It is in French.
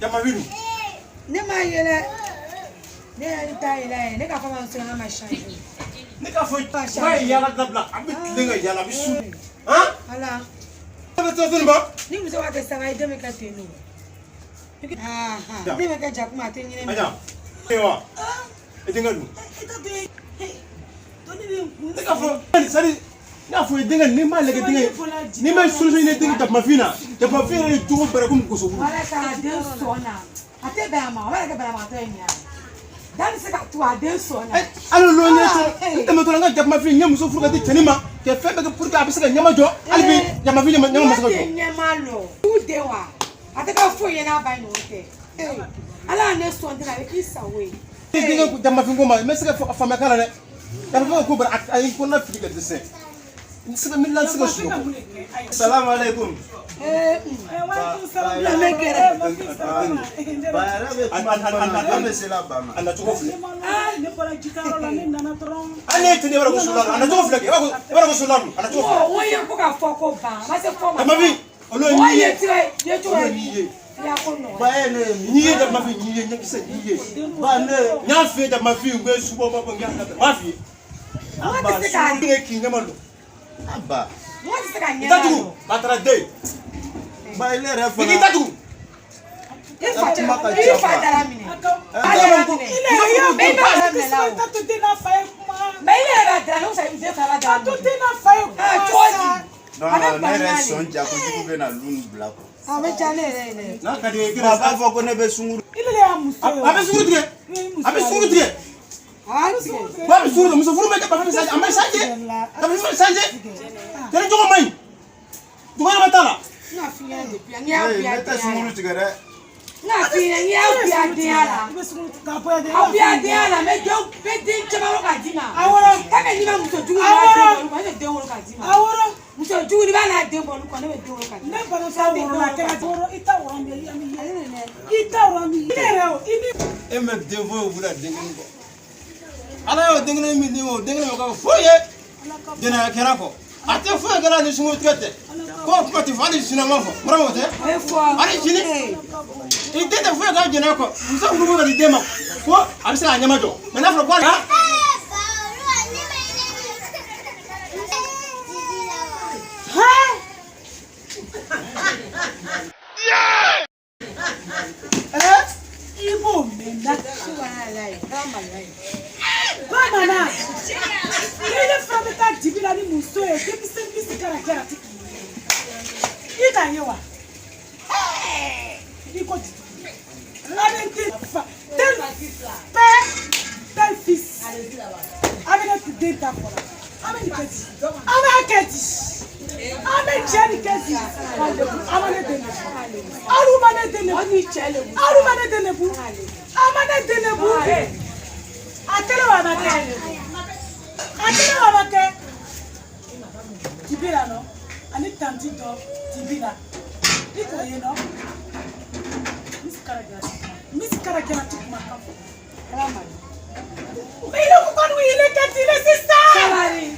Jama vinu. Ne ma yele. Ne ta yele. Ne ka fama so na ma shine. Ne ka fo ba yala dabla. Abi denga yala bisu. Ha? Ala. Ba to ba? Ni muso wa ke sawa ide me ka tenu. De me ka jakuma tenyi ne. Aja. Ewa. Edenga du. Ne ka fo sari na fo edenga ni ma lege denga. Ni ma solution ni denga tap mafina. Tap mafina ni tuwo bara kum kuso. Wala ka de sona. Ate ba ma, wala ka ba ma to enya. Dan se ka tu ade sona. Alo lo ne to me to nga tap mafina nyam so furu ka ti tenima. Ke febe ke pour ka abisa nyama jo. Albi nyama vile nyama masaka jo. Nyama lo. Tu de wa. Ate ka fo ye na ba no te. Ala ne so ndina be kisa we. Denga ku tap mafina ngoma, me se ka fa me kala ne. Tap mafina ko bara ay ko na fi ke dese. Nsiba millan siga shuno. Assalamu alaikum. Wa alaikum salam. La mekere. Anda sela bama. Anda tuko fule. Ne pala jikaro la nina na tron. Ane tene wala ko sulamu. Anda tuko fule. Wala ko sulamu. Anda tuko. Wo ye ko ka foko ba. Ma se fo ma. Mabi. Olo Wo ni. ye tire, ye tire ni. Ya ko no. Ba ene ni ye da mafi ni ye nyakisa ni ye. Ba ne nya fe da mafi ngwe subo babo ngya da. Mafi. Aba se ka ki nyamalo. Aba. What is that? Itatu. Batara day. Ba ile refa. Itatu. Ifa dara mine. Dara mine. Ile yo be ba mela. Tatu dina fa kuma. Ba ile ba dara no sa ide fa dara. Tatu dina fa kuma. Non, ne reson ja ko diku be na lun black. Ah, me chale re. Na ka de kira Ba fo ko ne be sunguru. Ile le amuso. Abe sunguru dire. Abe sunguru dire. Ba bi sunguru muso furu me ka ba fa sanje. Amma sanje. Ka bi sanje. Tere jogo mai. Duga na tala. Na fiya de pia. Ni a pia. Ne sunguru tigere. Na fiya ni a pia de ala. Pia de ala me jo be din chama ro ka dima. Aworo. Ka me ni ma muso jugu na de. Ma de woro ka dima. Aworo. Muso jugu ni ba na de bolu ko ne be de woro ka dima. Ne ba no sa woro na kera woro ita woro mi ya mi. Ita woro mi. Ile o ini. E me de vo bura dengeni ko. Ala yo dengeni mi de mo dengeni ko foye. Dena kera ko. Ate foye kera ni sumu tkete. Ko ko ti fali sinama fo. Mara wote. E fo. Ari chini. Ite te foye ka jena ko. Muso nguru ga de ma. Ko abisa nyama jo. Mena fro kwa ha. Ibo menda suwalai. Bamana. Ile frabe ta dibila ni muso e ke bisi kara tiki. Ita yewa. Iko di. Avec tel fils. Avec tu denta fora. Avec keti. Avec keti. Avec cheri keti. Amane dene. Arumane dene. Oni chele. Arumane dene bu. Amane dene bu. Atele wa bake. Atele wa bake. Tibira no. Ani tanti do tibira. Iko ye no. Miss Karagana took my comfort. Raman. We don't go to the canteen, sister. Salary.